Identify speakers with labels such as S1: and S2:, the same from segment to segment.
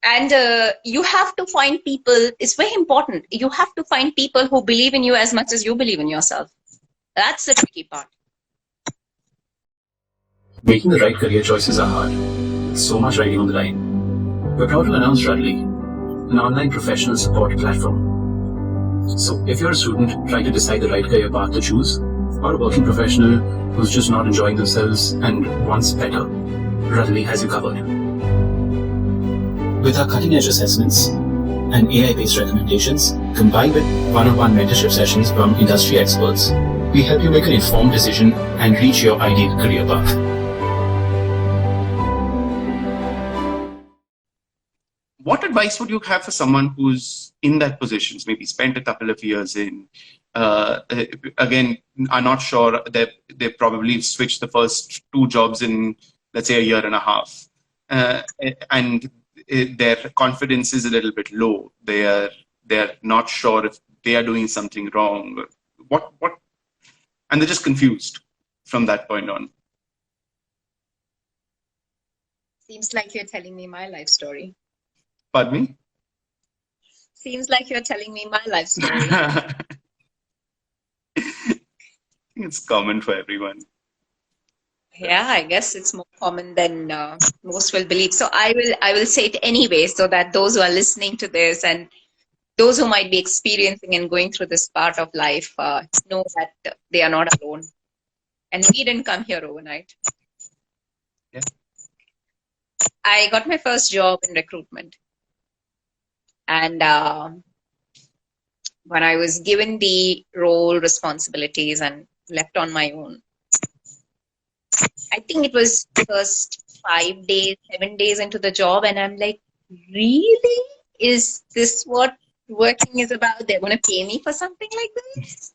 S1: And you have to find people, it's very important. You have to find people who believe in you as much as you believe in yourself. That's the tricky part.
S2: Making the right career choices are hard. With so much riding on the line. We're proud to announce Rudley, an online professional support platform. So if you're a student trying to decide the right career path to choose, or a working professional who's just not enjoying themselves and wants better, Rudley has you covered. With our cutting-edge assessments and AI-based recommendations, combined with one-on-one mentorship sessions from industry experts, we help you make an informed decision and reach your ideal career path.
S3: What advice would you have for someone who's in that position, maybe spent a couple of years in, again, are not sure, they probably switched the first 2 jobs in, let's say, a year and a half, and their confidence is a little bit low. They're not sure if they are doing something wrong. And they're just confused from that point on.
S1: Seems like you're telling me my life story.
S3: Pardon me?
S1: Seems like you're telling me my life story.
S3: It's common for everyone.
S1: Yeah, I guess it's more common than most will believe. So I will say it anyway, so that those who are listening to this and those who might be experiencing and going through this part of life know that they are not alone. And we didn't come here overnight.
S3: Yeah.
S1: I got my first job in recruitment. And when I was given the role, responsibilities, and left on my own, I think it was first 5 days, 7 days into the job, and I'm like, really? Is this what working is about? They're going to pay me for something like this?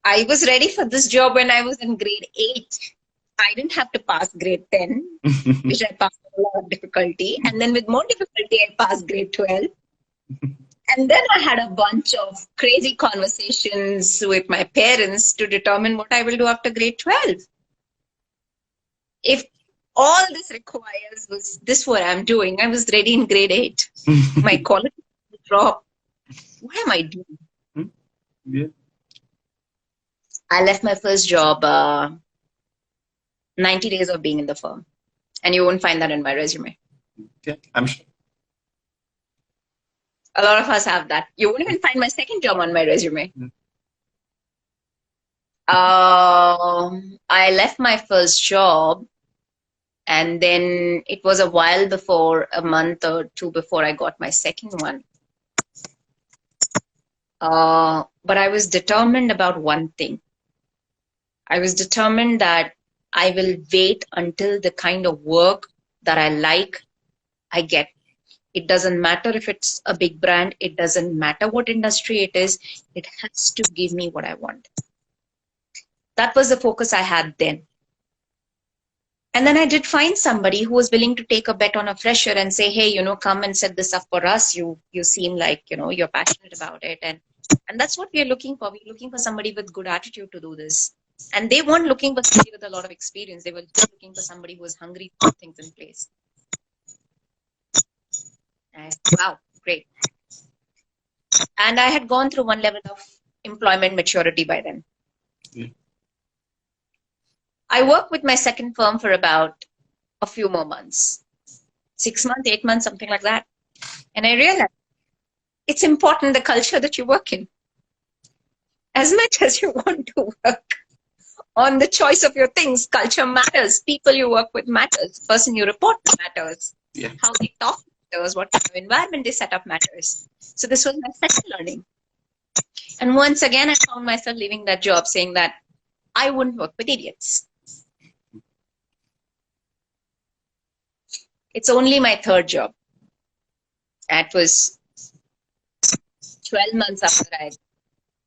S1: I was ready for this job when I was in grade 8. I didn't have to pass grade 10, which I passed with a lot of difficulty. And then with more difficulty, I passed grade 12. And then I had a bunch of crazy conversations with my parents to determine what I will do after grade 12. If all this requires was this what I'm doing, I was ready in grade 8. My quality dropped. What am I doing?
S3: Yeah.
S1: I left my first job 90 days of being in the firm. And you won't find that in my resume.
S3: Yeah, I'm sure.
S1: A lot of us have that. You won't even find my second job on my resume. I left my first job, and then it was a while before, a month or 2 before I got my second one. But I was determined about one thing. I was determined that I will wait until the kind of work that I like, I get. It doesn't matter if it's a big brand. It doesn't matter what industry it is. It has to give me what I want. That was the focus I had then. And then I did find somebody who was willing to take a bet on a fresher and say, hey, come and set this up for us. You seem like, you're passionate about it. And that's what we are looking for. We're looking for somebody with good attitude to do this. And they weren't looking for somebody with a lot of experience. They were just looking for somebody who was hungry to put things in place. Wow, great. And I had gone through one level of employment maturity by then.
S3: Yeah.
S1: I worked with my second firm for about a few more months. 6 months, 8 months, something like that. And I realized it's important the culture that you work in. As much as you want to work on the choice of your things, culture matters. People you work with matters. The person you report to matters.
S3: Yeah.
S1: How they talk matters. What kind of environment they set up matters. So this was my second learning. And once again, I found myself leaving that job saying that I wouldn't work with idiots. It's only my third job. It was 12 months after I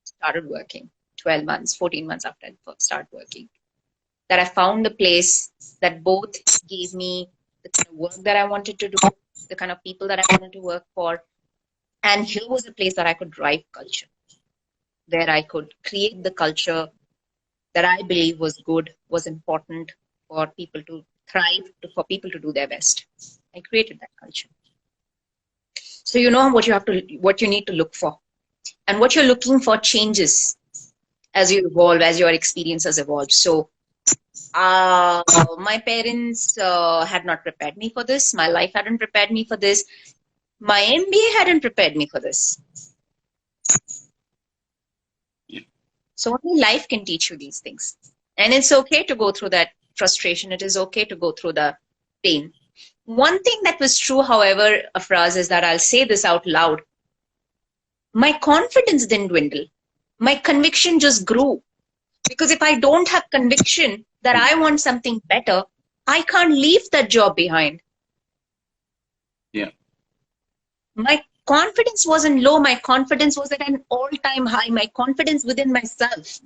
S1: started working. 12 months, 14 months after I started working, that I found a place that both gave me the kind of work that I wanted to do, the kind of people that I wanted to work for. And here was a place that I could drive culture, where I could create the culture that I believe was good, was important for people to thrive, for people to do their best. I created that culture. So you know what you need to look for. And what you're looking for changes as you evolve, as your experiences evolve. So my parents had not prepared me for this. My life hadn't prepared me for this. My MBA hadn't prepared me for this.
S3: Yeah.
S1: So only life can teach you these things. And it's okay to go through that frustration. It is okay to go through the pain. One thing that was true, however, Afraz, is that I'll say this out loud. My confidence didn't dwindle. My conviction just grew. Because if I don't have conviction that I want something better, I can't leave that job behind.
S3: Yeah.
S1: My confidence wasn't low. My confidence was at an all-time high. My confidence within myself.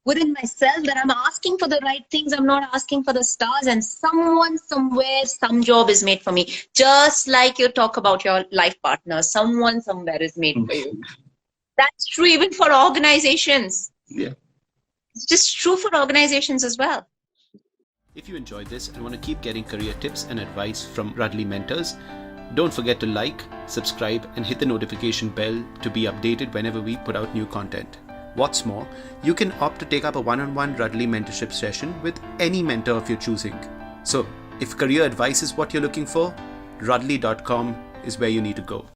S1: Within myself, that I'm asking for the right things. I'm not asking for the stars. And someone, somewhere, some job is made for me. Just like you talk about your life partner. Someone, somewhere is made for you. That's true even for organizations.
S3: Yeah.
S1: It's just true for organizations as well.
S2: If you enjoyed this and want to keep getting career tips and advice from Rudley mentors, don't forget to like, subscribe, and hit the notification bell to be updated whenever we put out new content. What's more, you can opt to take up a one-on-one Rudley mentorship session with any mentor of your choosing. So, if career advice is what you're looking for, Rudley.com is where you need to go.